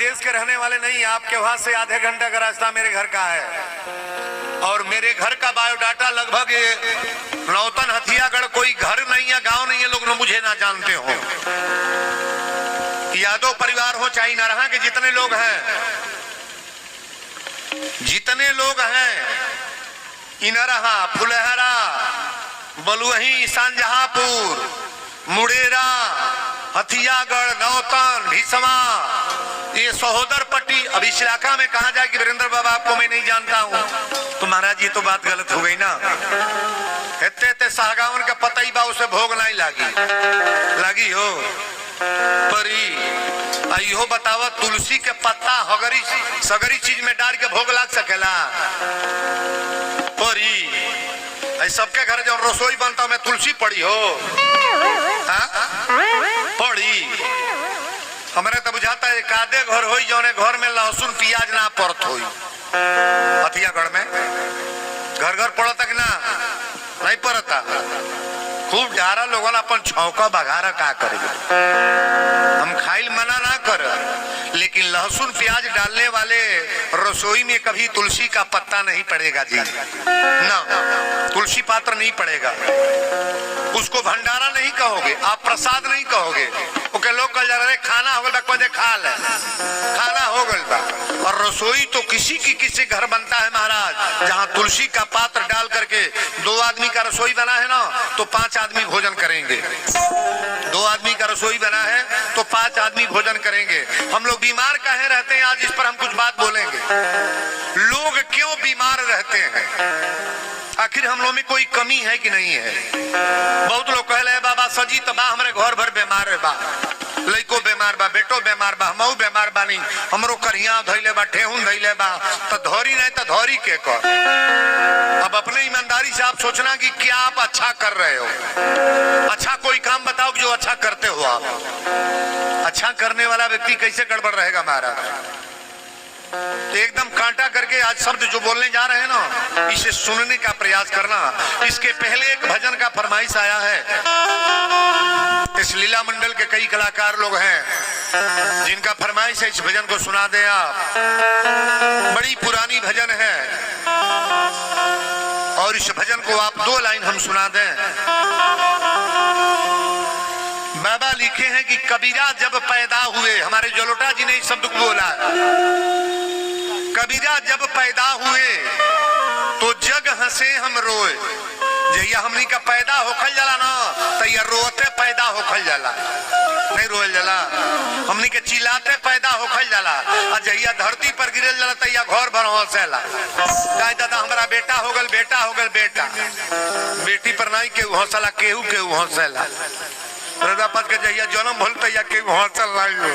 विदेश के रहने वाले नहीं, आपके वहां से आधे घंटे का रास्ता मेरे घर का है। और मेरे घर का बायोडाटा लगभग नौतन हथियागढ़ कोई घर नहीं है, गांव नहीं है, लोग मुझे ना जानते हो। यादव परिवार हो चाहे नरहा के जितने लोग हैं इनरहा, फुलहरा, बलुही, सांजहापुर, मुड़ेरा, हथियागढ़, नौतन, भीसमा, ये सहोदर पट्टी। अब इस इलाका में कहा जाए कि वीरेंद्र बाबा आपको मैं नहीं जानता हूं तो महाराज ये तो बात गलत हो गई ना। इतने साहगावन का पता ही बा उसे भोग नहीं लागी हो परी इहो बतावा तुलसी के पत्ता हगरी सगरी चीज में डाल के भोग लाग सकेला परी। सबके घर जो रसोई बनता मैं तुलसी पड़ी हो पड़ी। हमारे तो बुझाता है कादे घर हो जौने घर में लहसुन प्याज ना पड़त हो। हथियागढ़ में घर घर पड़ता कि ना नहीं पड़ता। खूब डारा लोगन अपन छौका बघारा का करेगा। हम खाइल मना ना कर, लेकिन लहसुन प्याज डालने वाले रसोई में कभी तुलसी का पत्ता नहीं पड़ेगा जी ना, तुलसी पात्र नहीं पड़ेगा। उसको भंडारा नहीं कहोगे आप, प्रसाद नहीं कहोगे। ओके लोग कह जा रहे खाना हो गया कोई खा ले, खाना हो गया। और रसोई तो किसी घर बनता है महाराज जहाँ तुलसी का पात्र डाल करके 2 आदमी का रसोई बना है ना तो 5 आदमी भोजन करेंगे। 2 आदमी का रसोई बना है तो 5 आदमी भोजन करेंगे। हम लोग बीमार काहे रहते हैं, आज इस पर हम कुछ बात बोलेंगे। लोग क्यों बीमार रहते हैं, आखिर हम लोग में कोई कमी है कि नहीं है। बहुत लोग कह रहे बाबा सजी तबा हमारे घर भर बीमार है बा, लइको बीमार बा, बेटो बीमार बा, हमहू बीमार बानी, हमरो करिया धइले बा, ठेहुन धइले बा, तो धोरी नहीं तो धोरी के कर। अब अपने ईमानदारी से आप सोचना कि क्या आप अच्छा कर रहे हो। अच्छा कोई काम बताओ जो अच्छा करते हो आप। अच्छा करने वाला व्यक्ति कैसे गड़बड़ रहेगा महाराज। तो एकदम कांटा करके आज शब्द जो बोलने जा रहे हैं ना इसे सुनने का प्रयास करना। इसके पहले एक भजन का फरमाइश आया है। इस लीला मंडल के कई कलाकार लोग हैं जिनका फरमाइश है इस भजन को सुना दे आप। बड़ी पुरानी भजन है और इस भजन को आप 2 लाइन हम सुना दें। बाबा लिखे हैं कि कबीरा जब पैदा हुए, हमारे जलोटा जी ने इस शब्द को बोला, कबीरा जब पैदा हुए तो जग हंसे हम रोए। जहिया हमनी का पैदा होखल जाला ना तैया रोते पैदा होखल जाला, नहीं रोल जाला। हमनी के चिल्लाते पैदा होखल जाला और जहिया धरती पर गिरल जाला तैया घर भर हंसेला। कहे दादा हमारा बेटा हो गल, बेटा हो गल, बेटा बेटी पर नहीं केहू हंसला, केहू केहू हंसेला। प्रजापत के जहिया जन्म भल तैया केहू हंसल नहीं हो।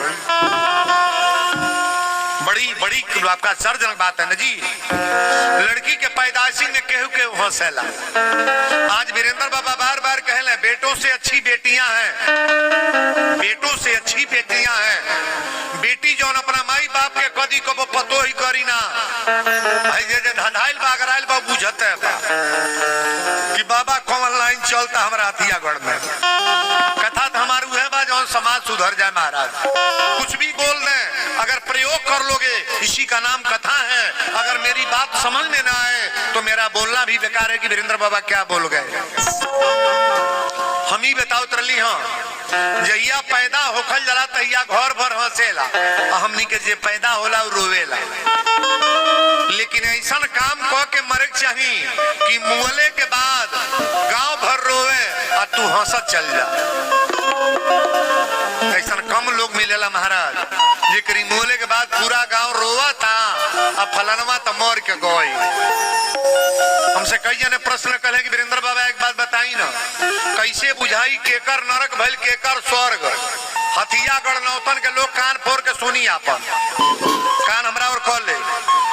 बड़ी आपका सर्जनक बात है ना जी। लड़की के पैदाइशी में केहू केहू हंसेला। आज वीरेंद्र बाबा बार बार कहले बेटों से अच्छी बेटियां हैं, बेटों से अच्छी बेटियां हैं। बेटी जो अपना माई बाप के कदी को पतो ही करी ना धंधाइल बागराइल बा बुझते कि बाबा कौन लाइन चलता हमारा हथियागढ़ में। कथा तो हमारू है बा जो समाज सुधर जाए महाराज। कुछ भी बोल दें अगर प्रयोग कर लोगे इसी का नाम कथा है। अगर मेरी बात समझ में ना आए तो मेरा बोलना भी बेकार है कि वीरेंद्र बाबा क्या बोल गए। हम ही बताओ तरली हाँ जहिया पैदा होखल जला तहिया घर भर हंसेला, हमनी के जे पैदा होला उ रोवेला। लेकिन ऐसा काम कह के मरे चाहिए कि मुअले के बाद गांव भर रोवे और तू हंसत चल जा। ऐसा कम लोग मिलेला महाराज जेकरी मुअले के बाद पूरा गांव रोवा था अब फलानवा तो मर के गई। हमसे कई जने प्रश्न कहे कि वीरेंद्र बाबा एक बात बताई ना, कैसे बुझाई केकर नरक भइल केकर स्वर्ग। हथियागढ़ नौतन के लोग कान फोड़ के सुनी आपन कान हमरा और कह ले।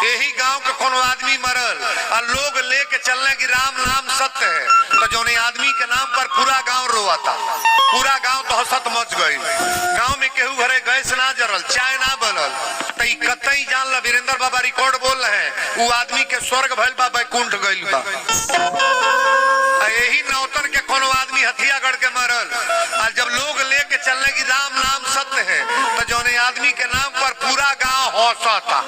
यही गांव के कोनो आदमी मरल और लोग लेके चलने की राम नाम सत्य है तो जोने आदमी के नाम पर पूरा गांव रोवाता, पूरा गांव तो हसत मच गई। गांव में केहू घरे गैस ना जरल, चाय ना बनल तो कतई जान ला वीरेंद्र बाबा रिकॉर्ड बोल रहे हैं वो आदमी के स्वर्ग भइल बा, बैकुंठ गइल बा। यही नौतन के कोनो आदमी हथियागढ़ के मरल और जब लोग लेके चलने की राम नाम सत्य है तो जोने आदमी के नाम पर पूरा गांव हंसता,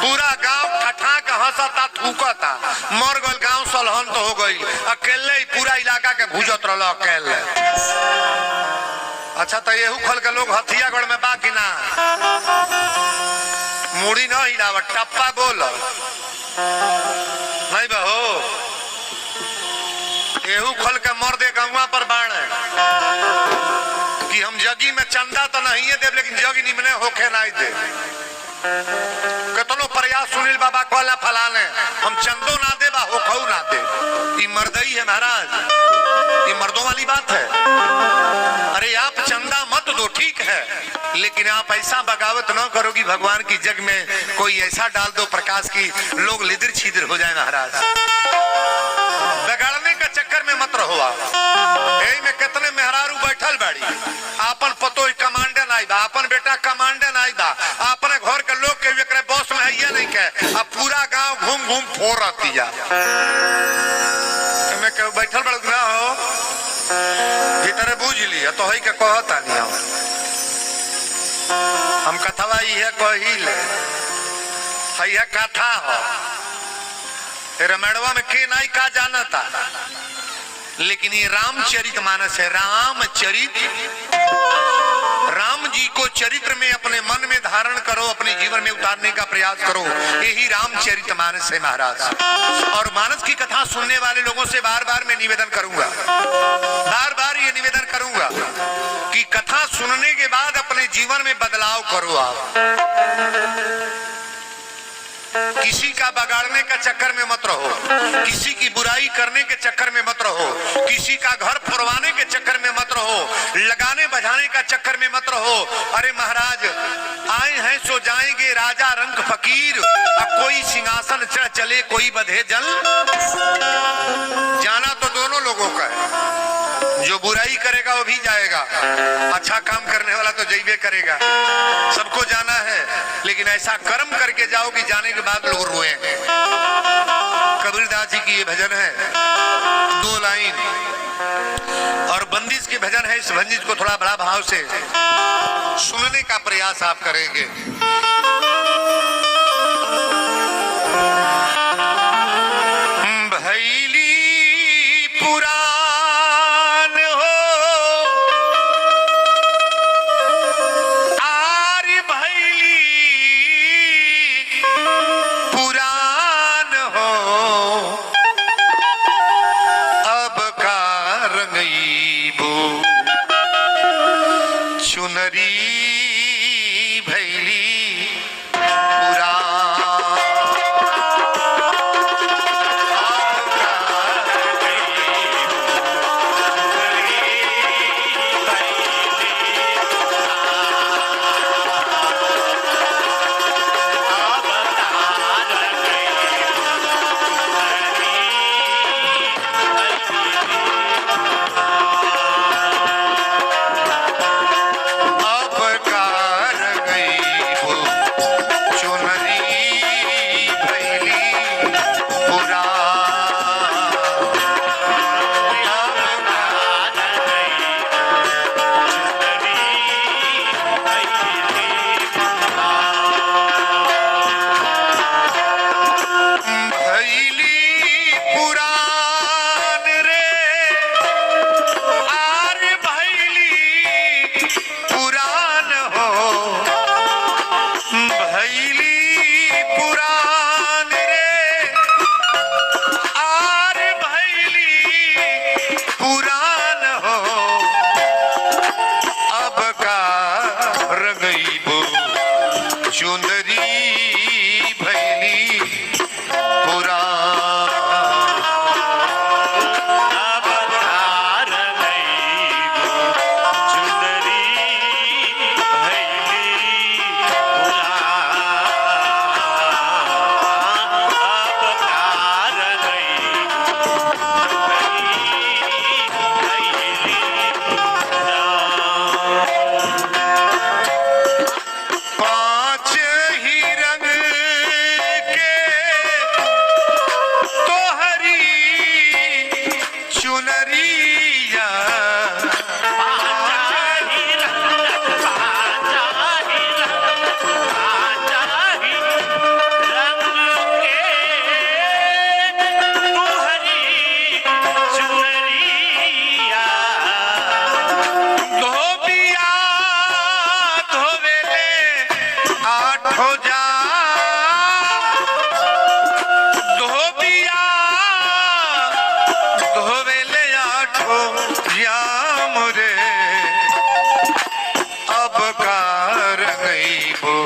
पूरा गांव ठठा के हंसता थूकता, मर गल गांव सलहन तो हो गई, अकेले ही पूरा इलाका के भूजत रहा अकेले। अच्छा तो येहू खल के लोग हथियागढ़ में बाकी ना मुड़ी न हिलाव, टप्पा बोल नहीं बहो, येहू खल के मर दे गंगा पर बाण कि हम जगी में चंदा तो नहीं है दे, लेकिन जगी निमने होके नहीं दे। कतनो प्रयास सुनील बाबा कहला फलाने हम चंदो ना दे बा होखऊ ना दे, ये मर्दई है महाराज, ये मर्दों वाली बात है। अरे आप चंदा मत दो ठीक है, लेकिन आप ऐसा बगावत न करो कि भगवान की जग में कोई ऐसा डाल दो प्रकाश की लोग लिदर छिदर हो जाए महाराज। बिगाड़ने का चक्कर में मत रहो आप। यही में कितने मेहरारू बैठल बाड़ी, आपन पतो कमांडन आई बा, आपन बेटा कमांडन आई बा, अपने घर के लोग के एकरे बॉस में है ये नहीं कहे, अब पूरा गांव घूम घूम फोड़ रहती जा मैं के बैठल बड़ ना हो भीतर बूझ लिया तो है के कहता नहीं हम कथवा ये कहिल है कथा हो रमेड़वा में के नहीं का जाना था, लेकिन ये रामचरितमानस है। राम जी को चरित्र में अपने मन में धारण करो, अपने जीवन में उतारने का प्रयास करो, यही रामचरितमानस है महाराज। और मानस की कथा सुनने वाले लोगों से बार बार मैं निवेदन करूंगा, बार बार ये निवेदन करूंगा कि कथा सुनने के बाद अपने जीवन में बदलाव करो आप। किसी का बगाड़ने का चक्कर में मत रहो, किसी की बुराई करने के चक्कर में मत रहो, किसी का घर फोड़वाने के चक्कर में मत रहो, लगाने बजाने का चक्कर में मत रहो। अरे महाराज आए हैं सो जाएंगे राजा रंग फकीर, अब कोई सिंहासन चढ़ चले कोई बधे जल। जाना तो दोनों लोगों का है, जो बुराई करेगा वो भी जाएगा, अच्छा काम करने वाला तो जैबे करेगा, सबको जाना है। लेकिन ऐसा कर्म करके जाओ कि जाने के बाद लोग रोएंगे। कबीरदास जी की ये भजन है, 2 लाइन और बंदिश के भजन है। इस बंदिश को थोड़ा बड़ा भाव से सुनने का प्रयास आप करेंगे। भैली पुराण हो आर भैली पुराण हो, अब का रंगईबो चुनरी भैली रंग धोवेले आठो जा धोबिया धोवेले आठो जाम रे अब कार गईबो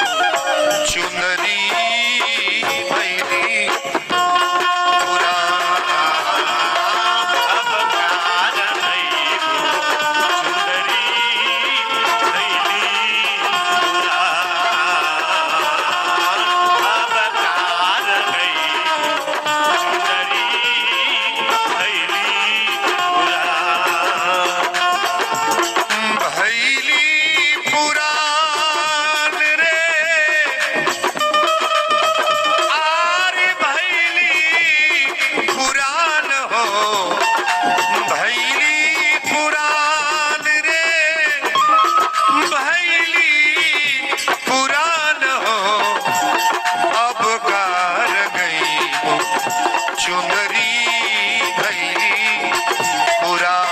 चुनरी भैली चुनरी भैली पुरान अब कार गई चुनरी भैली पुरान अब कार गई चुनरी भैली पुरान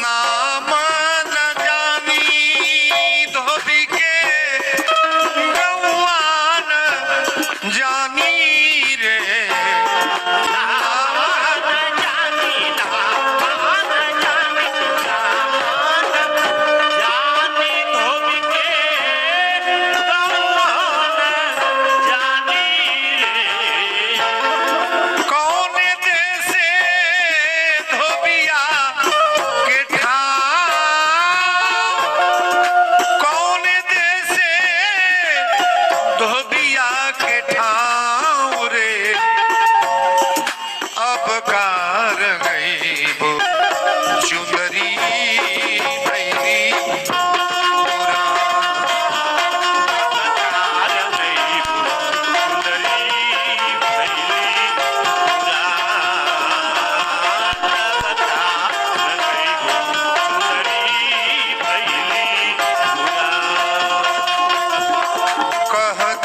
नाम न जानी धोबी के जानी रे जानी धोबी के जानी रे कौन देसे धोबिया के ठाव कौन देसे धोबिया के ठाव रे अब कार गईबो चुनरी भैली कहत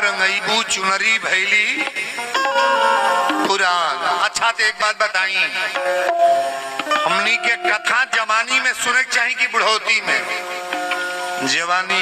रंगईबू चुनरी भैली पुरान। अच्छा तो एक बात बताई, हमनी के कथा जवानी में सुने चाहिए कि बुढ़ौती में? जवानी